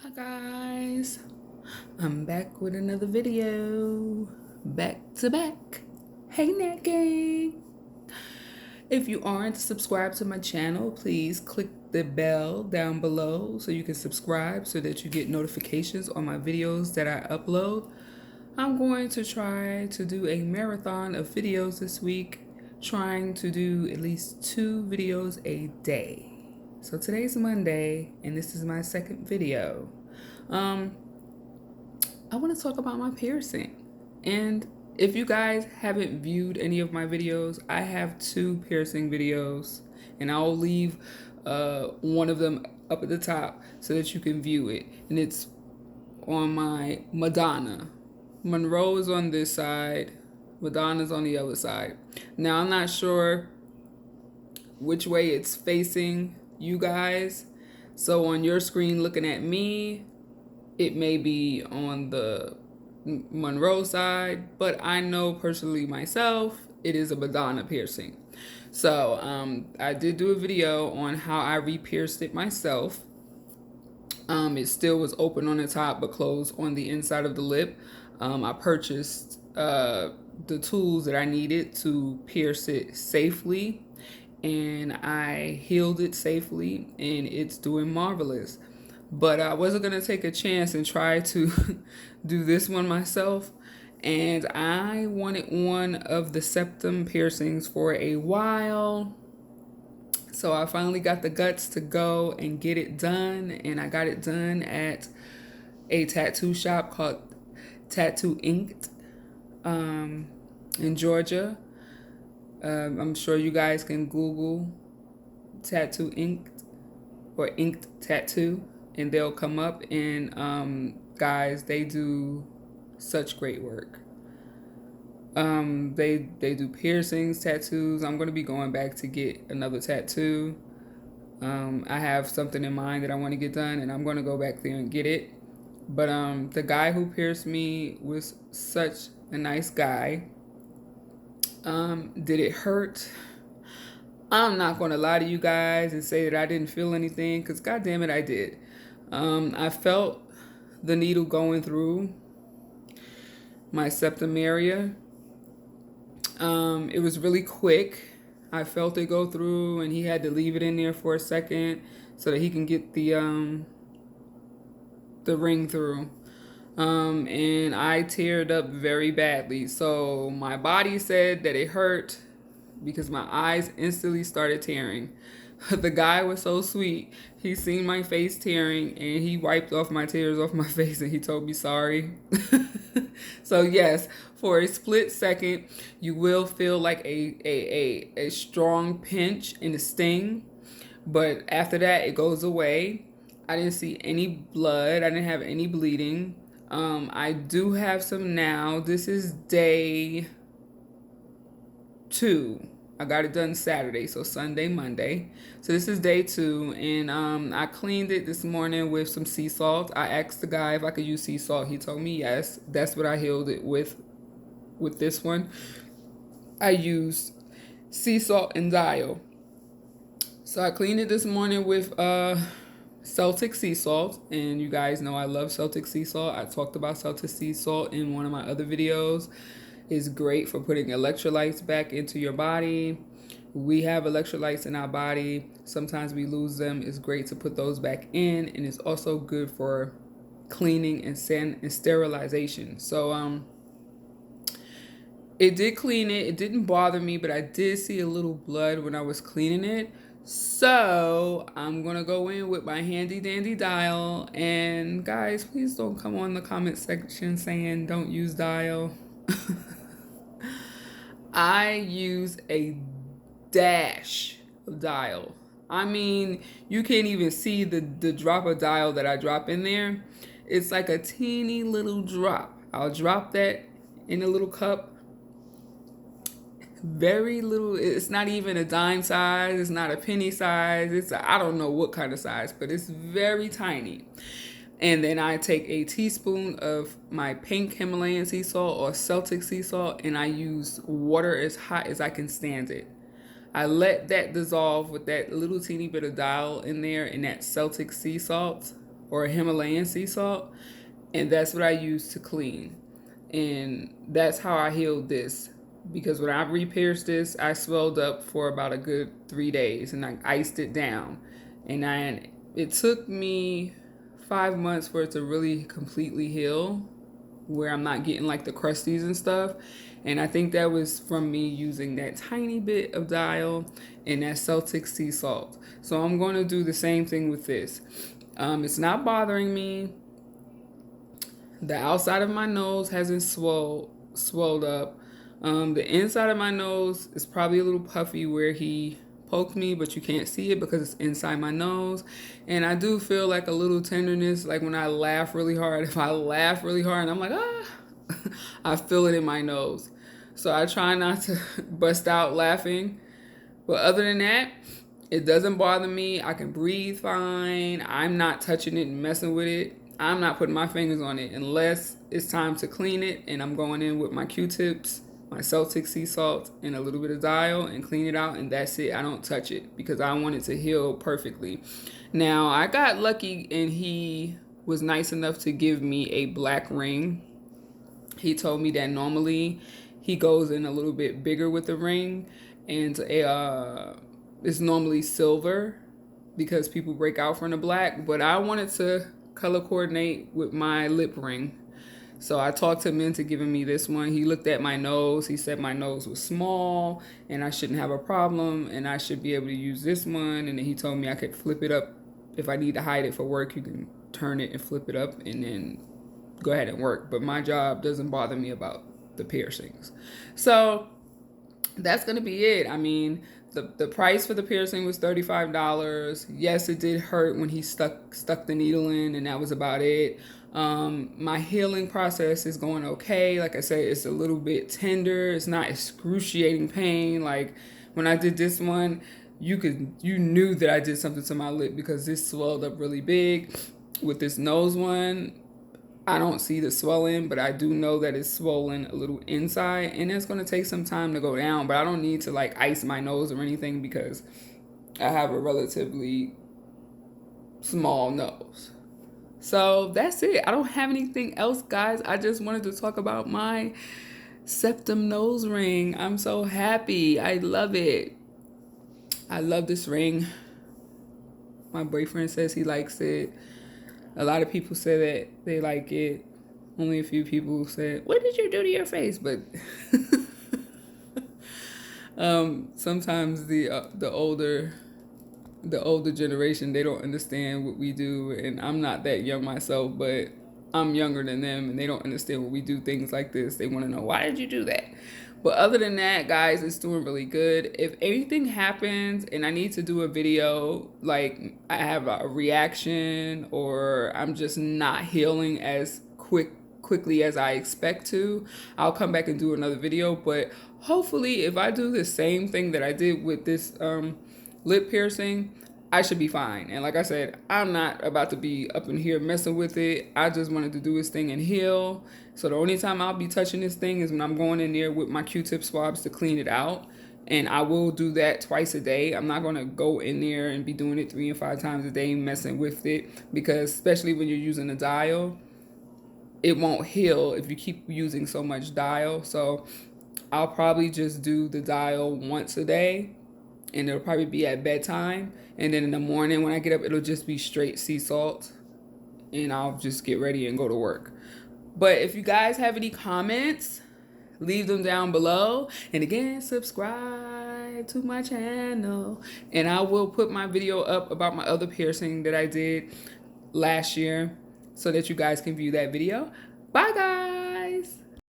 Hi guys, I'm back with another video, back to back. Hey Nat Gang! If you aren't subscribed to my channel, please click the bell down below so you can subscribe so that you get notifications on my videos that I upload. I'm going to try to do a marathon of videos this week, trying to do at least 2 videos a day. So today's Monday and this is my second video. I want to talk about my piercing. And if you guys haven't viewed any of my videos, I have 2 piercing videos, and I'll leave one of them up at the top so that you can view it. And it's on my Madonna. Monroe is on this side, Madonna's on the other side. Now, I'm not sure which way it's facing you guys. So on your screen looking at me, it may be on the Monroe side, but I know personally myself, it is a Madonna piercing. So I did do a video on how I re-pierced it myself. It still was open on the top but closed on the inside of the lip. I purchased the tools that I needed to pierce it safely, and I healed it safely, and it's doing marvelous. But I wasn't going to take a chance and try to do this one myself. And I wanted one of the septum piercings for a while. So I finally got the guts to go and get it done. And I got it done at a tattoo shop called Tattoo Inked in Georgia. I'm sure you guys can Google Tattoo Inked or Inked Tattoo, and they'll come up. And guys, they do such great work. They do piercings, tattoos. I'm gonna be going back to get another tattoo. I have something in mind that I want to get done, and I'm gonna go back there and get it. But the guy who pierced me was such a nice guy. Did it hurt? I'm not gonna lie to you guys and say that I didn't feel anything, because god damn it, I did. I felt the needle going through my septum area. It was really quick. I felt it go through, and he had to leave it in there for a second so that he can get the ring through. And I teared up very badly. So my body said that it hurt because my eyes instantly started tearing. The guy was so sweet. He seen my face tearing, and he wiped off my tears off my face, and he told me sorry. So yes, for a split second, you will feel like a strong pinch and a sting. But after that, it goes away. I didn't see any blood. I didn't have any bleeding. I do have some now. This is day 2. I got it done Saturday, so Sunday, Monday. So this is day 2, and I cleaned it this morning with some sea salt. I asked the guy if I could use sea salt. He told me yes. That's what I healed it with this one. I used sea salt and dial. So I cleaned it this morning with Celtic sea salt, and you guys know I love Celtic sea salt. I talked about Celtic sea salt in one of my other videos. It's great for putting electrolytes back into your body. We have electrolytes in our body. Sometimes we lose them. It's great to put those back in, and it's also good for cleaning and sterilization. So it did clean it. It didn't bother me, but I did see a little blood when I was cleaning it. So I'm gonna go in with my handy dandy dial. And guys, please don't come on the comment section saying don't use dial. I use a dash of dial. I mean, you can't even see the drop of dial that I drop in there. It's like a teeny little drop. I'll drop that in a little cup. Very little. It's not even a dime size. It's not a penny size. I don't know what kind of size, but it's very tiny. And then I take a teaspoon of my pink Himalayan sea salt or Celtic sea salt, and I use water as hot as I can stand it. I let that dissolve with that little teeny bit of dial in there and that Celtic sea salt or a Himalayan sea salt, and that's what I use to clean. And that's how I healed this, because when I re-pierced this, I swelled up for about a good 3 days, and I iced it down. And it took me 5 months for it to really completely heal, where I'm not getting like the crusties and stuff. And I think that was from me using that tiny bit of dial and that Celtic sea salt. So I'm going to do the same thing with this. It's not bothering me. The outside of my nose hasn't swelled up. The inside of my nose is probably a little puffy where he poked me, but you can't see it because it's inside my nose. And I do feel like a little tenderness, like when I laugh really hard. If I laugh really hard and I'm like, I feel it in my nose. So I try not to bust out laughing. But other than that, it doesn't bother me. I can breathe fine. I'm not touching it and messing with it. I'm not putting my fingers on it unless it's time to clean it, and I'm going in with my Q-tips, my Celtic sea salt, and a little bit of dial and clean it out, and that's it. I don't touch it because I want it to heal perfectly. Now, I got lucky and he was nice enough to give me a black ring. He told me that normally he goes in a little bit bigger with the ring, and it's normally silver because people break out from the black, but I wanted to color coordinate with my lip ring. So I talked him into giving me this one. He looked at my nose. He said my nose was small and I shouldn't have a problem and I should be able to use this one. And then he told me I could flip it up. If I need to hide it for work, you can turn it and flip it up and then go ahead and work. But my job doesn't bother me about the piercings. So that's going to be it. I mean, the price for the piercing was $35. Yes, it did hurt when he stuck the needle in, and that was about it. My healing process is going okay. Like I said, it's a little bit tender. It's not excruciating pain. Like when I did this one, you knew that I did something to my lip because this swelled up really big. With this nose one, I don't see the swelling, but I do know that it's swollen a little inside, and it's going to take some time to go down, but I don't need to like ice my nose or anything because I have a relatively small nose. So that's it. I don't have anything else, guys. I just wanted to talk about my Septum nose ring. I'm so happy. I love it. I love this ring. My boyfriend says he likes it. A lot of people say that they like it. Only a few people said, "What did you do to your face?" But sometimes the older generation, they don't understand what we do, and I'm not that young myself, but I'm younger than them, and they don't understand when we do things like this. They want to know, why did you do that? But other than that, guys, it's doing really good. If anything happens and I need to do a video, like I have a reaction or I'm just not healing as quickly as I expect to, I'll come back and do another video. But hopefully if I do the same thing that I did with this lip piercing, I should be fine. And like I said, I'm not about to be up in here messing with it. I just wanted to do this thing and heal. So the only time I'll be touching this thing is when I'm going in there with my Q-tip swabs to clean it out. And I will do that twice a day. I'm not going to go in there and be doing it 3 and 5 times a day messing with it, because especially when you're using a dial, it won't heal if you keep using so much dial. So I'll probably just do the dial once a day, and it'll probably be at bedtime. And then in the morning when I get up, it'll just be straight sea salt, and I'll just get ready and go to work. But if you guys have any comments, leave them down below. And again, subscribe to my channel. And I will put my video up about my other piercing that I did last year so that you guys can view that video. Bye, guys.